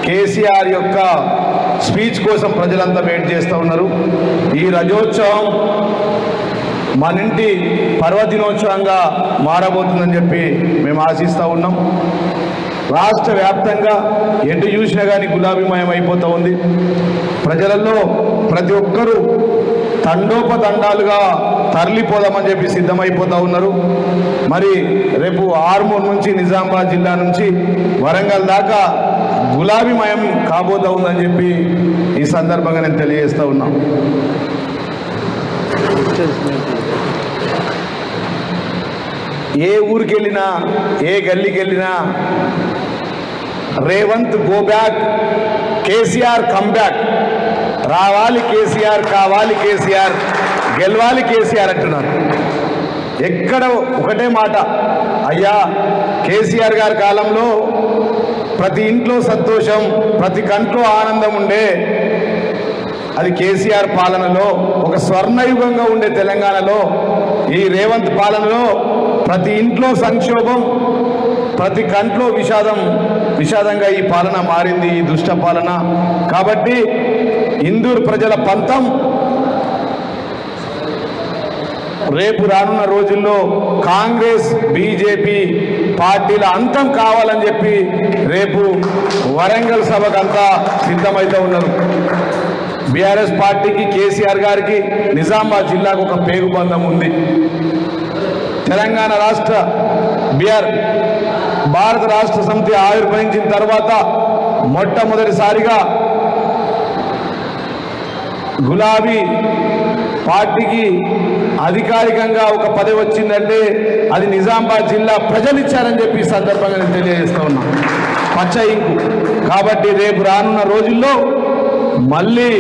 కేసీఆర్ యొక్క స్పీచ్ కోసం ప్రజలంతా వెయిట్ చేస్తూ ఉన్నారు. ఈ రజోత్సవం మన ఇంటి పర్వదినోత్సవంగా మారబోతుందని చెప్పి మేము ఆశిస్తూ ఉన్నాం. రాష్ట్ర వ్యాప్తంగా ఎటు చూసినా కానీ గులాబీమయం అయిపోతూ ఉంది. ప్రజలలో ప్రతి ఒక్కరూ తండోపతండాలుగా తరలిపోదామని చెప్పి సిద్ధమైపోతూ ఉన్నారు. మరి రేపు ఆర్మూర్ నుంచి నిజామాబాద్ జిల్లా నుంచి వరంగల్ దాకా గులాబీమయం కాబోతూ ఉందని చెప్పి ఈ సందర్భంగా నేను తెలియజేస్తూ ఉన్నాం. ఏ ఊరికి వెళ్ళినా ఏ గల్లీకి వెళ్ళినా Revanth go back, KCR come back, రావాలి కేసీఆర్, కావాలి కేసీఆర్, గెలవాలి కేసీఆర్ అంటున్నారు. ఎక్కడ ఒకటే మాట, అయ్యా కేసీఆర్ గారి కాలంలో ప్రతి ఇంట్లో సంతోషం, ప్రతి కంట్లో ఆనందం ఉండే అది కేసీఆర్ పాలనలో ఒక స్వర్ణయుగంగా ఉండే తెలంగాణలో ఈ రేవంత్ పాలనలో ప్రతి ఇంట్లో సంక్షోభం, ప్రతి కంట్లో విషాదంగా ఈ పాలన మారింది, ఈ దుష్ట పాలన. కాబట్టి ఇందూరు ప్రజల పంతం రేపు రానున్న రోజుల్లో కాంగ్రెస్ బీజేపీ పార్టీల అంతం కావాలని చెప్పి రేపు వరంగల్ సభకంతా సిద్ధమైతే ఉన్నారు. బీఆర్ఎస్ పార్టీకి, కేసీఆర్ గారికి నిజామాబాద్ జిల్లాకు ఒక పేగుబంధం ఉంది. తెలంగాణ రాష్ట్ర భారత రాష్ట్ర సమితి ఆవిర్భవించిన తర్వాత మొట్టమొదటిసారిగా గులాబీ పార్టీకి అధికారికంగా ఒక పదవి వచ్చిందంటే అది నిజామాబాద్ జిల్లా ప్రజలు ఇచ్చారని చెప్పి ఈ సందర్భంగా నేను తెలియజేస్తూ ఉన్నా. పచ్చ ఇంకు. కాబట్టి రేపు రానున్న రోజుల్లో మళ్ళీ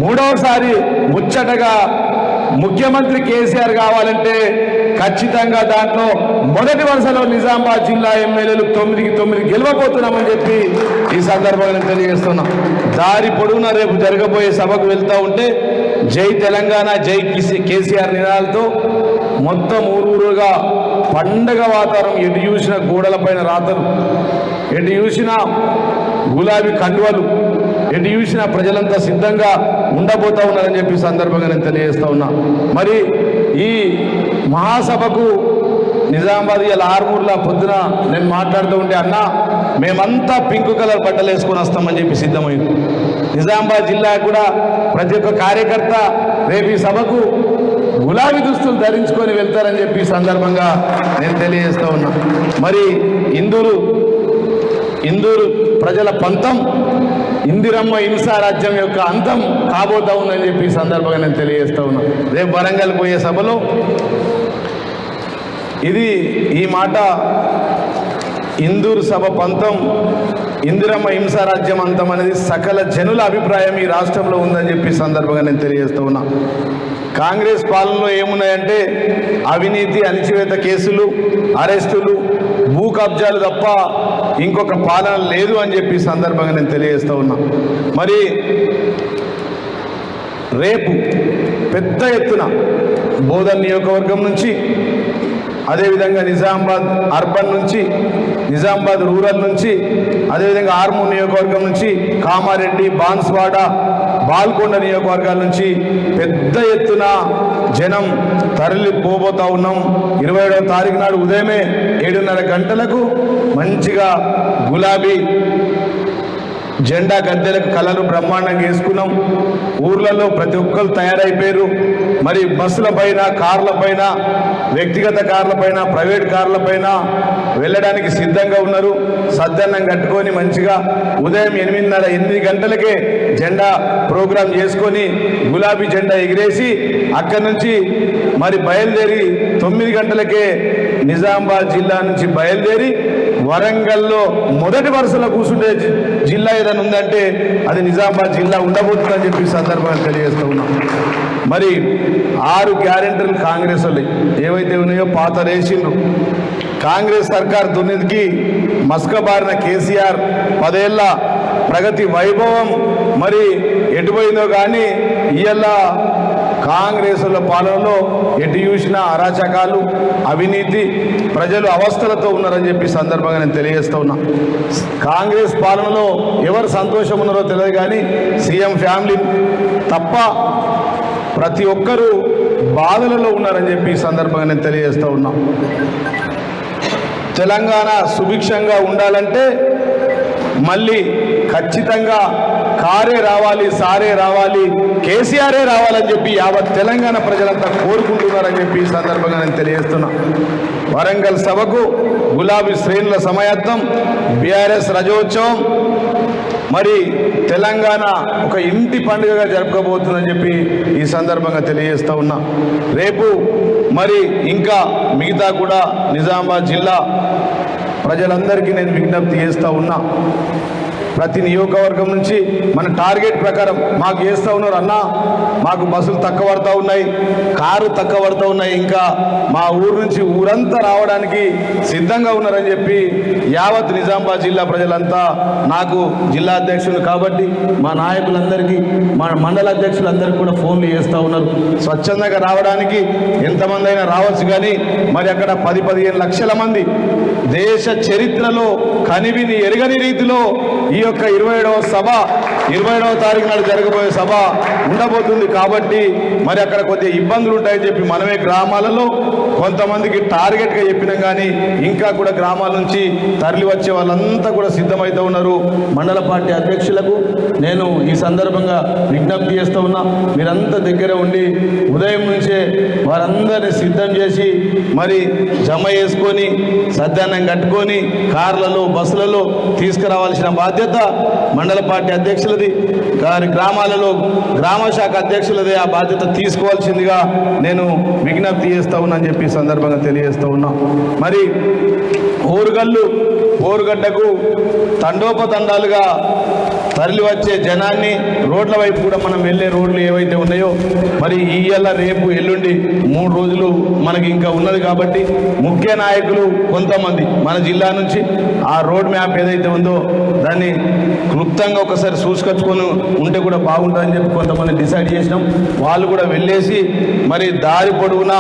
మూడవసారి ముచ్చటగా ముఖ్యమంత్రి కేసీఆర్ కావాలంటే ఖచ్చితంగా దాంట్లో మొదటి వరుసలో నిజామాబాద్ జిల్లా ఎమ్మెల్యేలు 9కి 9 గెలవబోతున్నామని చెప్పి ఈ సందర్భంగా నేను తెలియజేస్తున్నాం. దారి పొడవునా రేపు జరగబోయే సభకు వెళ్తూ ఉంటే జై తెలంగాణ, జై కేసీఆర్ నినాదాలతో మొత్తం ఊరూరుగా పండగ వాతావరణం. ఎటు చూసిన గోడలపైన రాతలు, ఎటు చూసినా గులాబీ కండువలు, ఎటు చూసినా ప్రజలంతా సిద్ధంగా ఉండబోతా ఉన్నారని చెప్పి సందర్భంగా నేను తెలియజేస్తూ ఉన్నా. మరి ఈ మహాసభకు నిజామాబాద్ ఇలా ఆర్మూర్లో పొద్దున నేను మాట్లాడుతూ ఉంటే, అన్న మేమంతా పింక్ కలర్ బట్టలు వేసుకొని వస్తామని చెప్పి సిద్ధమైంది. నిజామాబాద్ జిల్లా కూడా ప్రతి ఒక్క కార్యకర్త రేపు ఈ సభకు గులాబీ దుస్తులు ధరించుకొని వెళ్తారని చెప్పి సందర్భంగా నేను తెలియజేస్తూ ఉన్నా. మరి ఇందూరు ప్రజల పంతం ఇందిరమ్మ హింసా రాజ్యం యొక్క అంతం కాబోతా ఉందని చెప్పి ఈ సందర్భంగా నేను తెలియజేస్తూ ఉన్నా. రేపు వరంగల్ పోయే సభలో ఈ మాట ఇందూరు సభ పంతం ఇందిరమ్మ హింసా రాజ్యం అంతం అనేది సకల జనుల అభిప్రాయం ఈ రాష్ట్రంలో ఉందని చెప్పి సందర్భంగా నేను తెలియజేస్తూ ఉన్నా. కాంగ్రెస్ పాలనలో ఏమున్నాయంటే అవినీతి, అణచివేత కేసులు, అరెస్టులు, భూ కబ్జాలు తప్ప ఇంకొక పాలన లేదు అని చెప్పి సందర్భంగా నేను తెలియజేస్తూ ఉన్నా. మరి రేపు పెద్ద ఎత్తున బోధన్ నియోజకవర్గం నుంచి, అదేవిధంగా నిజామాబాద్ అర్బన్ నుంచి, నిజామాబాద్ రూరల్ నుంచి, అదేవిధంగా ఆర్మూర్ నియోజకవర్గం నుంచి, కామారెడ్డి, బాన్స్వాడ, బాల్కొండ నియోజకవర్గాల నుంచి పెద్ద ఎత్తున జనం తరలిపోబోతా ఉన్నాం. 27వ తారీఖు నాడు ఉదయమే 7:30 గంటలకు మంచిగా గులాబీ జెండా గద్దెలకు కలలు బ్రహ్మాండంగా వేసుకున్నాం. ఊర్లలో ప్రతి ఒక్కరు తయారైపోయారు. మరి బస్సుల పైన, కార్ల పైన, వ్యక్తిగత కార్ల పైన, ప్రైవేట్ కార్ల పైన వెళ్ళడానికి సిద్ధంగా ఉన్నారు. సద్దన్నం కట్టుకొని మంచిగా ఉదయం 8 గంటలకే జెండా ప్రోగ్రాం చేసుకొని గులాబీ జెండా ఎగిరేసి అక్కడి నుంచి మరి బయలుదేరి 9 గంటలకే నిజామాబాద్ జిల్లా నుంచి బయలుదేరి వరంగల్లో మొదటి వరుసలో కూర్చుంటే జిల్లా ఏదైనా ఉందంటే అది నిజామాబాద్ జిల్లా ఉండబోతుందని చెప్పి సందర్భంగా తెలియజేస్తూ ఉన్నాం. మరి 6 గ్యారెంటీలు కాంగ్రెస్ వాళ్ళు ఏవైతే ఉన్నాయో పాత రేసిండ్రు. కాంగ్రెస్ సర్కార్ దుర్నీతికి మస్కబారిన కేసీఆర్ 10 ఏళ్ల ప్రగతి వైభవం మరి ఎటుపోయిందో కానీ ఇవాళ కాంగ్రెసుల పాలనలో ఎటు చూసినా అరాచకాలు, అవినీతి, ప్రజలు అవస్థలతో ఉన్నారని చెప్పి సందర్భంగా నేను తెలియజేస్తూ ఉన్నా. కాంగ్రెస్ పాలనలో ఎవరు సంతోషం ఉన్నారో తెలియదు కానీ సీఎం ఫ్యామిలీ తప్ప ప్రతి ఒక్కరూ బాధలలో ఉన్నారని చెప్పి ఈ సందర్భంగా నేను తెలియజేస్తూ ఉన్నా. తెలంగాణ సుభిక్షంగా ఉండాలంటే మళ్ళీ ఖచ్చితంగా కారే రావాలి, సారే రావాలి, కేసీఆరే రావాలని చెప్పి యావత్ తెలంగాణ ప్రజలంతా కోరుకుంటున్నారని చెప్పి ఈ సందర్భంగా నేను తెలియజేస్తున్నా. వరంగల్ సభకు గులాబీ శ్రేణుల సమాయత్తం, బీఆర్ఎస్ రజోత్సవం మరి తెలంగాణ ఒక ఇంటి పండుగగా జరుపుకోబోతుందని చెప్పి ఈ సందర్భంగా తెలియజేస్తూ ఉన్నా. రేపు మరి ఇంకా మిగతా కూడా నిజామాబాద్ జిల్లా ప్రజలందరికీ నేను విజ్ఞప్తి చేస్తూ ఉన్నా. ప్రతి నియోజకవర్గం నుంచి మన టార్గెట్ ప్రకారం మాకు చేస్తూ ఉన్నారు అన్న, మాకు బస్సులు తక్కువ పడుతూ ఉన్నాయి, కారు తక్కువ పడుతూ ఉన్నాయి, ఇంకా మా ఊరు నుంచి ఊరంతా రావడానికి సిద్ధంగా ఉన్నారని చెప్పి యావత్ నిజామాబాద్ జిల్లా ప్రజలంతా నాకు జిల్లా అధ్యక్షులు కాబట్టి మా నాయకులందరికీ, మా మండల అధ్యక్షులందరికీ కూడా ఫోన్లు చేస్తూ ఉన్నారు. స్వచ్ఛందంగా రావడానికి ఎంతమంది అయినా రావచ్చు కానీ మరి అక్కడ 10-15 లక్షల మంది దేశ చరిత్రలో కనివిని ఎరగని రీతిలో ఈ యొక్క 27వ సభ 27వ తారీఖు నాడు జరగబోయే సభ ఉండబోతుంది కాబట్టి మరి అక్కడ కొద్దిగా ఇబ్బందులు ఉంటాయని చెప్పి మనమే గ్రామాలలో కొంతమందికి టార్గెట్గా చెప్పినాం కానీ ఇంకా కూడా గ్రామాల నుంచి తరలి వచ్చే వాళ్ళంతా కూడా సిద్ధమవుతూ ఉన్నారు. మండల పార్టీ అధ్యక్షులకు నేను ఈ సందర్భంగా విజ్ఞప్తి చేస్తూ ఉన్నా, మీరంతా దగ్గర ఉండి ఉదయం నుంచే వారందరినీ సిద్ధం చేసి మరి జమ చేసుకొని సద్దానం కట్టుకొని కార్లలో బస్సులలో తీసుకురావాల్సిన బాధ్యత మండల పార్టీ అధ్యక్షులది, గారి గ్రామాలలో గ్రామ శాఖ అధ్యక్షులదే ఆ బాధ్యత తీసుకోవాల్సిందిగా నేను విజ్ఞప్తి చేస్తూ ఉన్నానని చెప్పి సందర్భంగా తెలియజేస్తూ ఉన్నా. మరి ఓరుగడ్డకు తండోపతండాలుగా తరలి వచ్చే జనాన్ని రోడ్ల వైపు కూడా మనం వెళ్ళే రోడ్లు ఏవైతే ఉన్నాయో మరి ఇయ్యాల రేపు ఎల్లుండి 3 రోజులు మనకి ఇంకా ఉన్నది కాబట్టి ముఖ్య నాయకులు కొంతమంది మన జిల్లా నుంచి ఆ రోడ్ మ్యాప్ ఏదైతే ఉందో దాన్ని క్లుప్తంగా ఒకసారి చూసుకొచ్చుకొని ఉంటే కూడా బాగుంటుందని చెప్పి కొంతమంది డిసైడ్ చేసినాం. వాళ్ళు కూడా వెళ్ళేసి మరి దారి పొడవునా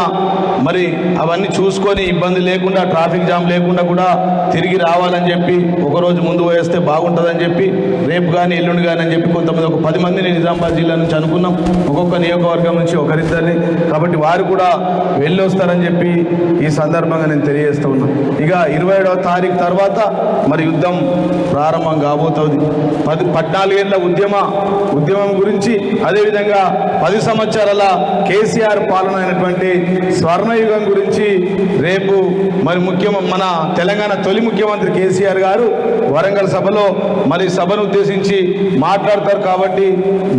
మరి అవన్నీ చూసుకొని ఇబ్బంది లేకుండా ట్రాఫిక్ జామ్ లేకుండా కూడా తిరిగి రావాలని చెప్పి ఒకరోజు ముందు వేస్తే బాగుంటుందని చెప్పి రేపు కానీ ఎల్లుండి కానీ అని చెప్పి కొంతమంది ఒక 10 మందిని నిజామాబాద్ జిల్లా నుంచి అనుకున్నాం, ఒక్కొక్క నియోజకవర్గం నుంచి ఒకరిద్దరిని, కాబట్టి వారు కూడా వెళ్ళొస్తారని చెప్పి ఈ సందర్భంగా నేను తెలియజేస్తూ ఉన్నాను. ఇక 27వ తారీఖు తర్వాత మరి యుద్ధం ప్రారంభం కాబోతుంది. 14 ఏళ్ల ఉద్యమం గురించి అదేవిధంగా 10 సంవత్సరాల కేసీఆర్ పాలన అయినటువంటి స్వర్ణయుగం గురించి రేపు మరి మన తెలంగాణ తొలి ముఖ్యమంత్రి కేసీఆర్ గారు వరంగల్ సభలో మరి సభను ఉద్దేశించి మాట్లాడతారు కాబట్టి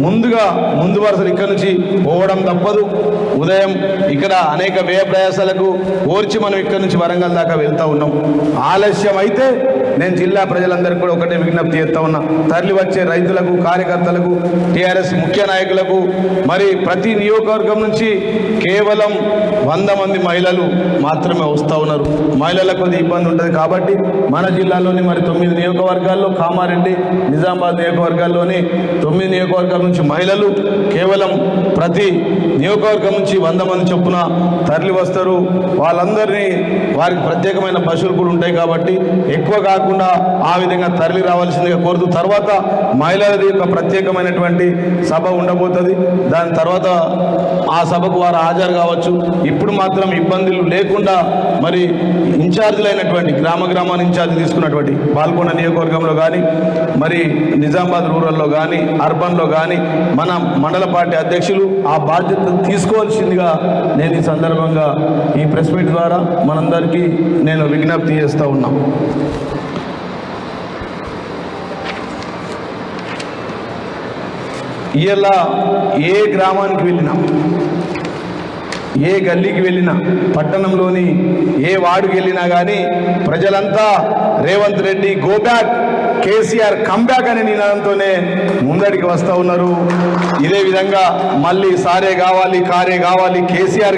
ముందు వరుసలు ఇక్కడ నుంచి పోవడం తప్పదు. ఉదయం ఇక్కడ అనేక వ్యయ ప్రయాసాలకు ఓర్చి మనం ఇక్కడ నుంచి వరంగల్ దాకా వెళ్తూ ఉన్నాం. ఆలస్యం అయితే నేను జిల్లా ప్రజలందరికీ కూడా ఒకటే విజ్ఞప్తి చేస్తా ఉన్నా, తరలి వచ్చే రైతులకు, కార్యకర్తలకు, టీఆర్ఎస్ ముఖ్య నాయకులకు మరి ప్రతి నియోజకవర్గం నుంచి కేవలం 100 మంది మహిళలు మాత్రమే వస్తూ ఉన్నారు. మహిళలకు కొద్ది ఇబ్బంది ఉంటుంది కాబట్టి మన జిల్లాలోని మరి 9 నియోజకవర్గాల్లో కామారెడ్డి, నిజామాబాద్ నియోజకవర్గాల్లోని 9 నియోజకవర్గాల నుంచి మహిళలు కేవలం ప్రతి నియోజకవర్గం నుంచి 100 మంది చొప్పున తరలి వస్తారు. వాళ్ళందరినీ వారికి ప్రత్యేకమైన బస్సులు కూడా ఉంటాయి కాబట్టి ఎక్కువ కాకుండా ఆ విధంగా తరలి రావాల్సిందిగా కోరుతూ తర్వాత మహిళల యొక్క ప్రత్యేకమైనటువంటి సభ ఉండబోతుంది. దాని తర్వాత ఆ సభకు వారు హాజరు కావచ్చు. ఇప్పుడు మాత్రం ఇబ్బందులు లేకుండా మరి ఇన్ఛార్జీలైనటువంటి గ్రామాన్ని ఇన్ఛార్జ్ తీసుకున్నటువంటి పాల్గొండ నియోజకవర్గంలో కానీ మరి నిజామాబాద్ రూరల్లో కానీ అర్బన్లో కానీ మన మండల పార్టీ అధ్యక్షులు ఆ బాధ్యత తీసుకోవాల్సిందిగా నేను ఈ సందర్భంగా ఈ ప్రెస్ మీట్ ద్వారా మనందరికీ నేను విజ్ఞప్తి చేస్తూ ఉన్నాం. ఇలా ఏ గ్రామానికి వెళ్ళినా, ఏ గల్లీకి వెళ్ళినా, పట్టణంలోని ఏ వార్డుకి వెళ్ళినా కానీ ప్రజలంతా Revanth Reddy go back, KCR come back అనే నినాదంతోనే ముందడికి వస్తూ ఉన్నారు. ఇదే విధంగా మళ్ళీ సారే కావాలి, కారే కావాలి, కేసీఆర్